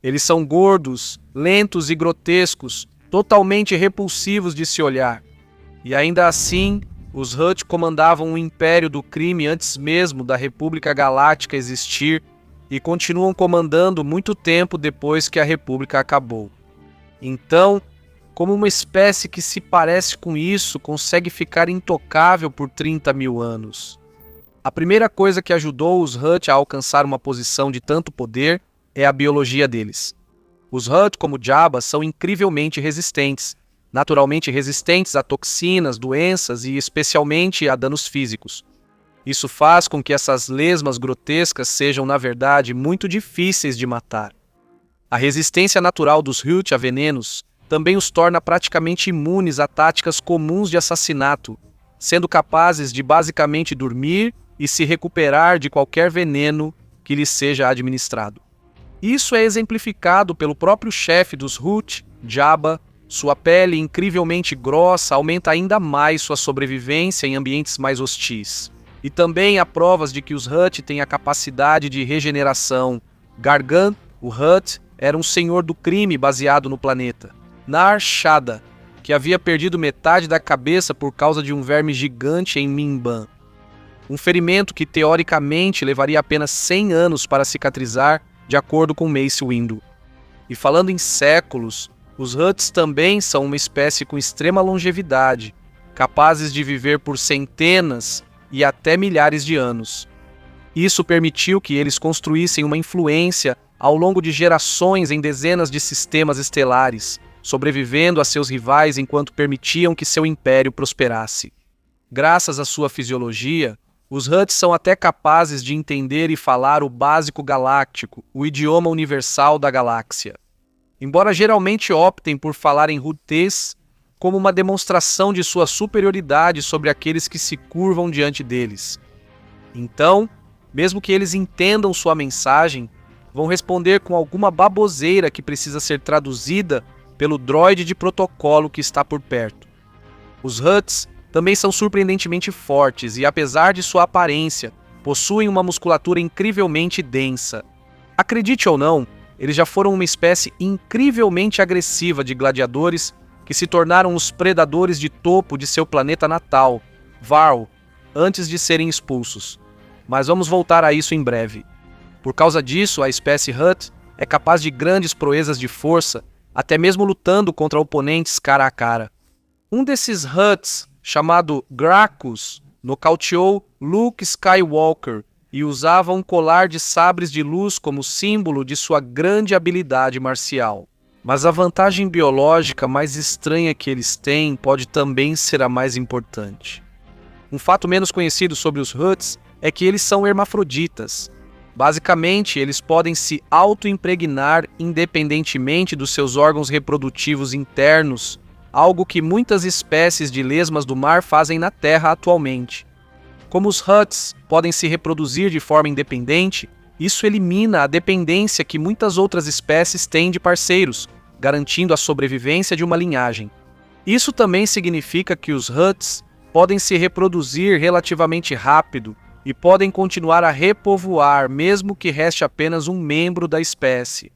Eles são gordos, lentos e grotescos, totalmente repulsivos de se olhar. E ainda assim, os Hutt comandavam o império do crime antes mesmo da República Galáctica existir e continuam comandando muito tempo depois que a República acabou. Então, como uma espécie que se parece com isso consegue ficar intocável por 30 mil anos? A primeira coisa que ajudou os Hutt a alcançar uma posição de tanto poder é a biologia deles. Os Hutt, como Jabba, são incrivelmente resistentes, naturalmente resistentes a toxinas, doenças e especialmente a danos físicos. Isso faz com que essas lesmas grotescas sejam, na verdade, muito difíceis de matar. A resistência natural dos Hutt a venenos também os torna praticamente imunes a táticas comuns de assassinato, sendo capazes de basicamente dormir e se recuperar de qualquer veneno que lhes seja administrado. Isso é exemplificado pelo próprio chefe dos Hutt, Jabba. Sua pele incrivelmente grossa aumenta ainda mais sua sobrevivência em ambientes mais hostis. E também há provas de que os Hutt têm a capacidade de regeneração. Gargant, o Hutt, era um senhor do crime baseado no planeta. Nar Shaddaa, que havia perdido metade da cabeça por causa de um verme gigante em Mimban. Um ferimento que teoricamente levaria apenas 100 anos para cicatrizar, de acordo com Mace Windu. E falando em séculos, os Hutts também são uma espécie com extrema longevidade, capazes de viver por centenas e até milhares de anos. Isso permitiu que eles construíssem uma influência ao longo de gerações em dezenas de sistemas estelares, sobrevivendo a seus rivais enquanto permitiam que seu império prosperasse. Graças à sua fisiologia, os Hutts são até capazes de entender e falar o básico galáctico, o idioma universal da galáxia. Embora geralmente optem por falar em Huttês como uma demonstração de sua superioridade sobre aqueles que se curvam diante deles. Então, mesmo que eles entendam sua mensagem, vão responder com alguma baboseira que precisa ser traduzida pelo droide de protocolo que está por perto. Os Hutts também são surpreendentemente fortes e, apesar de sua aparência, possuem uma musculatura incrivelmente densa. Acredite ou não, eles já foram uma espécie incrivelmente agressiva de gladiadores que se tornaram os predadores de topo de seu planeta natal, Varl, antes de serem expulsos. Mas vamos voltar a isso em breve. Por causa disso, a espécie Hutt é capaz de grandes proezas de força, até mesmo lutando contra oponentes cara a cara. Um desses Hutts, chamado Gracchus, nocauteou Luke Skywalker e usava um colar de sabres de luz como símbolo de sua grande habilidade marcial. Mas a vantagem biológica mais estranha que eles têm pode também ser a mais importante. Um fato menos conhecido sobre os Hutts é que eles são hermafroditas. Basicamente, eles podem se auto-impregnar independentemente dos seus órgãos reprodutivos internos, algo que muitas espécies de lesmas do mar fazem na Terra atualmente. Como os Hutts podem se reproduzir de forma independente, isso elimina a dependência que muitas outras espécies têm de parceiros, garantindo a sobrevivência de uma linhagem. Isso também significa que os Hutts podem se reproduzir relativamente rápido e podem continuar a repovoar mesmo que reste apenas um membro da espécie.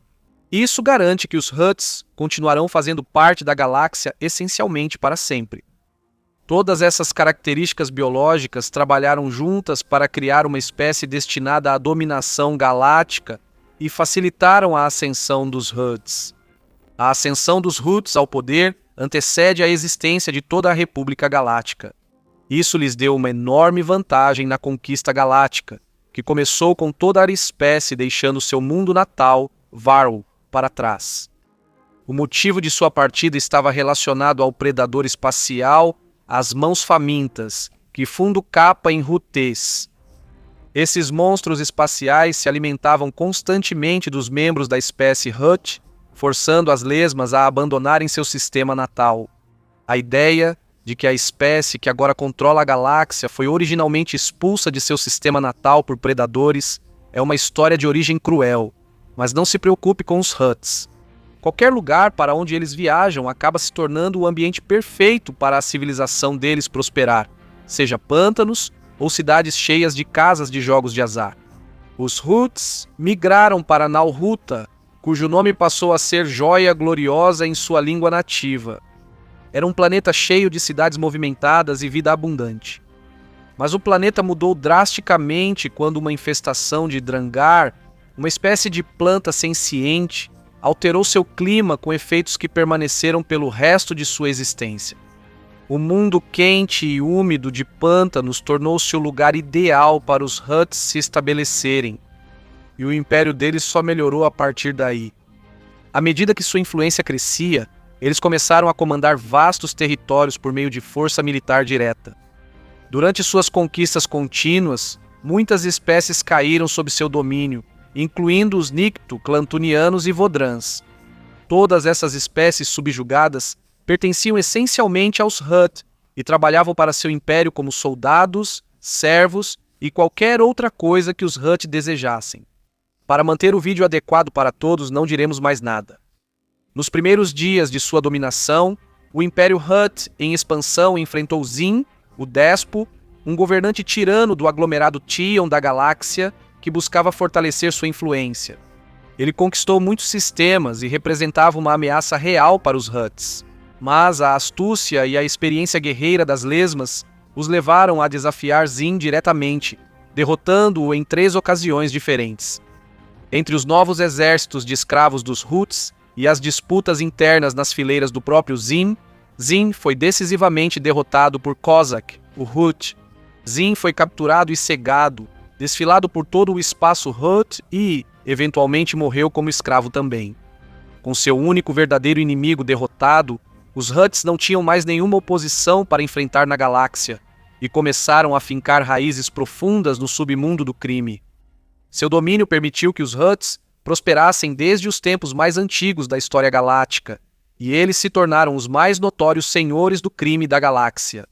Isso garante que os Hutts continuarão fazendo parte da galáxia essencialmente para sempre. Todas essas características biológicas trabalharam juntas para criar uma espécie destinada à dominação galáctica e facilitaram a ascensão dos Hutts. A ascensão dos Hutts ao poder antecede a existência de toda a República Galáctica. Isso lhes deu uma enorme vantagem na conquista galáctica, que começou com toda a espécie deixando seu mundo natal, Varl, para trás. O motivo de sua partida estava relacionado ao predador espacial, as Mãos Famintas, que fundo capa em Huttês. Esses monstros espaciais se alimentavam constantemente dos membros da espécie Hutt, forçando as lesmas a abandonarem seu sistema natal. A ideia de que a espécie que agora controla a galáxia foi originalmente expulsa de seu sistema natal por predadores é uma história de origem cruel, mas não se preocupe com os Hutts. Qualquer lugar para onde eles viajam acaba se tornando o ambiente perfeito para a civilização deles prosperar, seja pântanos ou cidades cheias de casas de jogos de azar. Os Hutts migraram para Nal Hutta, cujo nome passou a ser Joia Gloriosa em sua língua nativa. Era um planeta cheio de cidades movimentadas e vida abundante. Mas o planeta mudou drasticamente quando uma infestação de Drangar, uma espécie de planta senciente, alterou seu clima com efeitos que permaneceram pelo resto de sua existência. O mundo quente e úmido de pântanos tornou-se o lugar ideal para os Hutts se estabelecerem, e o império deles só melhorou a partir daí. À medida que sua influência crescia, eles começaram a comandar vastos territórios por meio de força militar direta. Durante suas conquistas contínuas, muitas espécies caíram sob seu domínio, incluindo os Nicto, Clantunianos e Vodrans. Todas essas espécies subjugadas pertenciam essencialmente aos Hutt e trabalhavam para seu império como soldados, servos e qualquer outra coisa que os Hutt desejassem. Para manter o vídeo adequado para todos, não diremos mais nada. Nos primeiros dias de sua dominação, o Império Hutt, em expansão, enfrentou Zin, o Despo, um governante tirano do aglomerado Tion da galáxia que buscava fortalecer sua influência. Ele conquistou muitos sistemas e representava uma ameaça real para os Hutts, mas a astúcia e a experiência guerreira das lesmas os levaram a desafiar Zin diretamente, derrotando-o em 3 ocasiões diferentes. Entre os novos exércitos de escravos dos Hutts e as disputas internas nas fileiras do próprio Zin, Zin foi decisivamente derrotado por Kozak, o Hutt. Zin foi capturado e cegado, desfilado por todo o espaço Hutt e, eventualmente, morreu como escravo também. Com seu único verdadeiro inimigo derrotado, os Hutts não tinham mais nenhuma oposição para enfrentar na galáxia e começaram a fincar raízes profundas no submundo do crime. Seu domínio permitiu que os Hutts prosperassem desde os tempos mais antigos da história galáctica, e eles se tornaram os mais notórios senhores do crime da galáxia.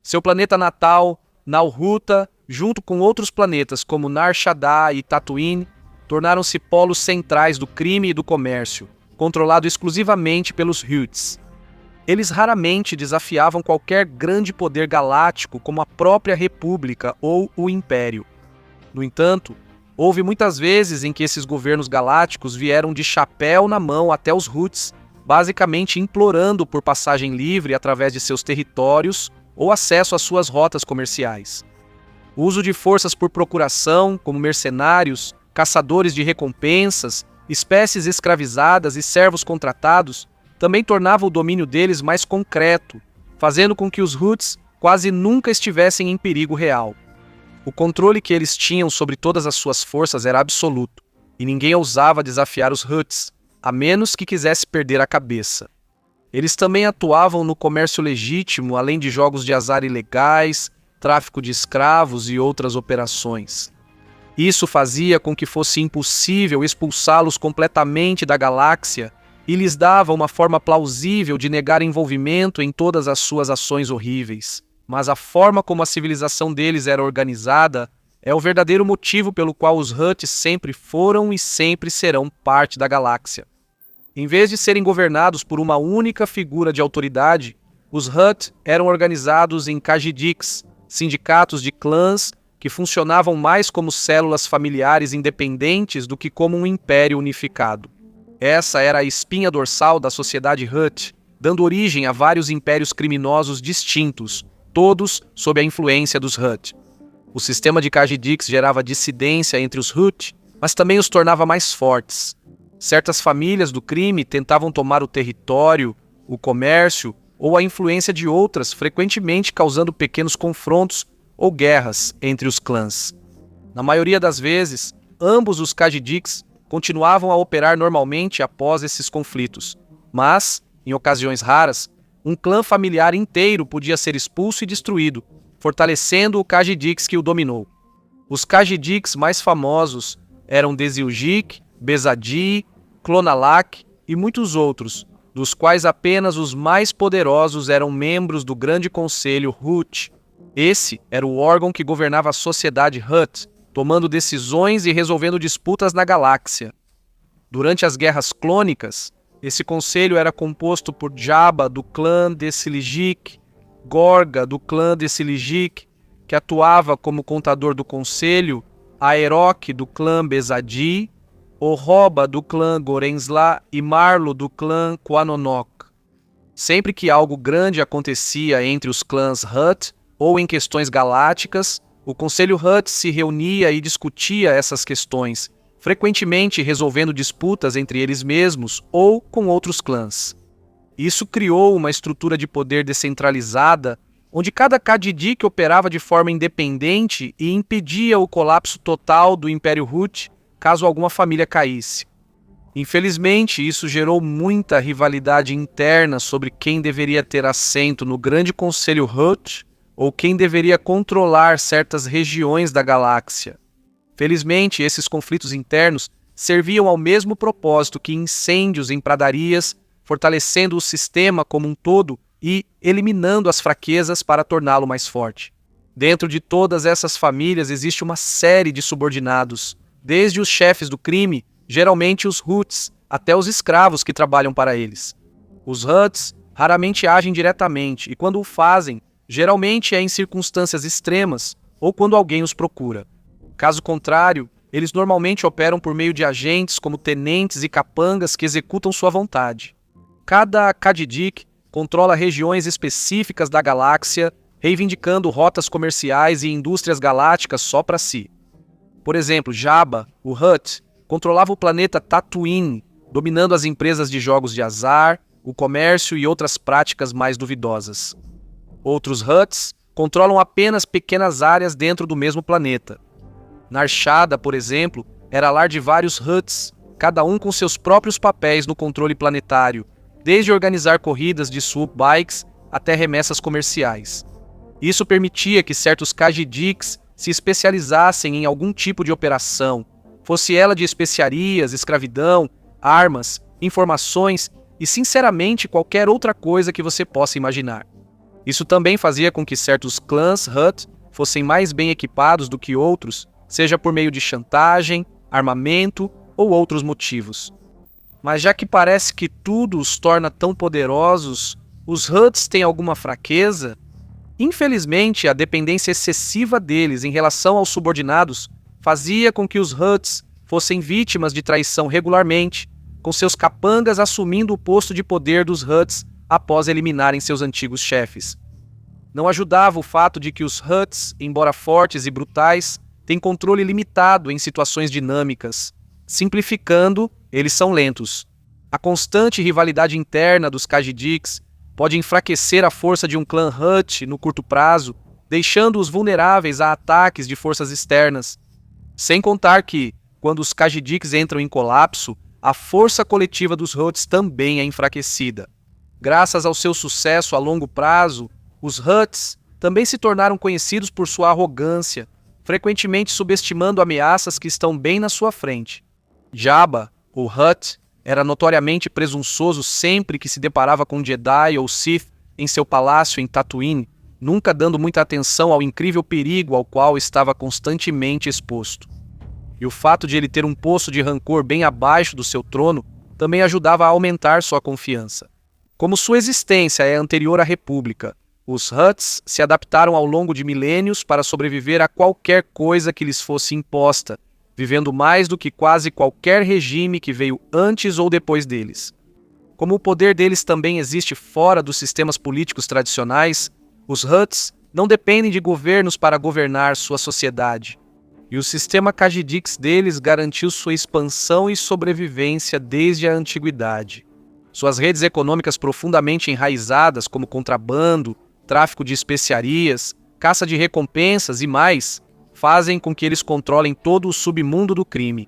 Seu planeta natal, Nalhuta, junto com outros planetas como Nar Shaddaa e Tatooine, tornaram-se polos centrais do crime e do comércio, controlado exclusivamente pelos Hutts. Eles raramente desafiavam qualquer grande poder galáctico como a própria República ou o Império. No entanto, houve muitas vezes em que esses governos galácticos vieram de chapéu na mão até os Hutts, basicamente implorando por passagem livre através de seus territórios ou acesso às suas rotas comerciais. O uso de forças por procuração, como mercenários, caçadores de recompensas, espécies escravizadas e servos contratados, também tornava o domínio deles mais concreto, fazendo com que os Hutts quase nunca estivessem em perigo real. O controle que eles tinham sobre todas as suas forças era absoluto, e ninguém ousava desafiar os Hutts, a menos que quisesse perder a cabeça. Eles também atuavam no comércio legítimo, além de jogos de azar ilegais, tráfico de escravos e outras operações. Isso fazia com que fosse impossível expulsá-los completamente da galáxia e lhes dava uma forma plausível de negar envolvimento em todas as suas ações horríveis. Mas a forma como a civilização deles era organizada é o verdadeiro motivo pelo qual os Hutts sempre foram e sempre serão parte da galáxia. Em vez de serem governados por uma única figura de autoridade, os Hutt eram organizados em Khajidiks, sindicatos de clãs que funcionavam mais como células familiares independentes do que como um império unificado. Essa era a espinha dorsal da sociedade Hutt, dando origem a vários impérios criminosos distintos, todos sob a influência dos Hutt. O sistema de Khajidiks gerava dissidência entre os Hutt, mas também os tornava mais fortes. Certas famílias do crime tentavam tomar o território, o comércio ou a influência de outras, frequentemente causando pequenos confrontos ou guerras entre os clãs. Na maioria das vezes, ambos os Khajidiks continuavam a operar normalmente após esses conflitos, mas, em ocasiões raras, um clã familiar inteiro podia ser expulso e destruído, fortalecendo o Khajidiks que o dominou. Os Khajidiks mais famosos eram Deziljik, Bezadi, Clonalak e muitos outros, dos quais apenas os mais poderosos eram membros do Grande Conselho Hutt. Esse era o órgão que governava a sociedade Hutt, tomando decisões e resolvendo disputas na galáxia. Durante as Guerras Clônicas, esse conselho era composto por Jabba, do clã Decilijik, Gorga, do clã Decilijik, que atuava como contador do conselho, Aerok, do clã Bezadi, Orroba do clã Gorenzla e Marlo do clã Quanonok. Sempre que algo grande acontecia entre os clãs Hutt ou em questões galácticas, o Conselho Hutt se reunia e discutia essas questões, frequentemente resolvendo disputas entre eles mesmos ou com outros clãs. Isso criou uma estrutura de poder descentralizada, onde cada Khajidik operava de forma independente e impedia o colapso total do Império Hutt caso alguma família caísse. Infelizmente, isso gerou muita rivalidade interna sobre quem deveria ter assento no Grande Conselho Hutt ou quem deveria controlar certas regiões da galáxia. Felizmente, esses conflitos internos serviam ao mesmo propósito que incêndios em pradarias, fortalecendo o sistema como um todo e eliminando as fraquezas para torná-lo mais forte. Dentro de todas essas famílias existe uma série de subordinados, desde os chefes do crime, geralmente os Hutts, até os escravos que trabalham para eles. Os Hutts raramente agem diretamente e, quando o fazem, geralmente é em circunstâncias extremas ou quando alguém os procura. Caso contrário, eles normalmente operam por meio de agentes como tenentes e capangas que executam sua vontade. Cada Khajidik controla regiões específicas da galáxia, reivindicando rotas comerciais e indústrias galácticas só para si. Por exemplo, Jabba, o Hutt, controlava o planeta Tatooine, dominando as empresas de jogos de azar, o comércio e outras práticas mais duvidosas. Outros Hutts controlam apenas pequenas áreas dentro do mesmo planeta. Narshada, por exemplo, era lar de vários Hutts, cada um com seus próprios papéis no controle planetário, desde organizar corridas de swoop bikes até remessas comerciais. Isso permitia que certos Khajidiks se especializassem em algum tipo de operação, fosse ela de especiarias, escravidão, armas, informações e, sinceramente, qualquer outra coisa que você possa imaginar. Isso também fazia com que certos clãs Hutt fossem mais bem equipados do que outros, seja por meio de chantagem, armamento ou outros motivos. Mas já que parece que tudo os torna tão poderosos, os Hutts têm alguma fraqueza? Infelizmente, a dependência excessiva deles em relação aos subordinados fazia com que os Hutts fossem vítimas de traição regularmente, com seus capangas assumindo o posto de poder dos Hutts após eliminarem seus antigos chefes. Não ajudava o fato de que os Hutts, embora fortes e brutais, têm controle limitado em situações dinâmicas. Simplificando, eles são lentos. A constante rivalidade interna dos Khajidiks pode enfraquecer a força de um clã Hutt no curto prazo, deixando-os vulneráveis a ataques de forças externas. Sem contar que, quando os Khajidiks entram em colapso, a força coletiva dos Hutts também é enfraquecida. Graças ao seu sucesso a longo prazo, os Hutts também se tornaram conhecidos por sua arrogância, frequentemente subestimando ameaças que estão bem na sua frente. Jabba, o Hutt, era notoriamente presunçoso sempre que se deparava com Jedi ou Sith em seu palácio em Tatooine, nunca dando muita atenção ao incrível perigo ao qual estava constantemente exposto. E o fato de ele ter um poço de rancor bem abaixo do seu trono também ajudava a aumentar sua confiança. Como sua existência é anterior à República, os Hutts se adaptaram ao longo de milênios para sobreviver a qualquer coisa que lhes fosse imposta, vivendo mais do que quase qualquer regime que veio antes ou depois deles. Como o poder deles também existe fora dos sistemas políticos tradicionais, os Hutts não dependem de governos para governar sua sociedade. E o sistema Khajidiks deles garantiu sua expansão e sobrevivência desde a antiguidade. Suas redes econômicas profundamente enraizadas, como contrabando, tráfico de especiarias, caça de recompensas e mais, fazem com que eles controlem todo o submundo do crime.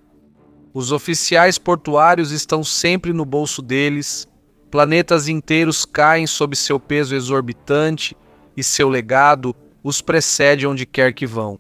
Os oficiais portuários estão sempre no bolso deles, planetas inteiros caem sob seu peso exorbitante e seu legado os precede onde quer que vão.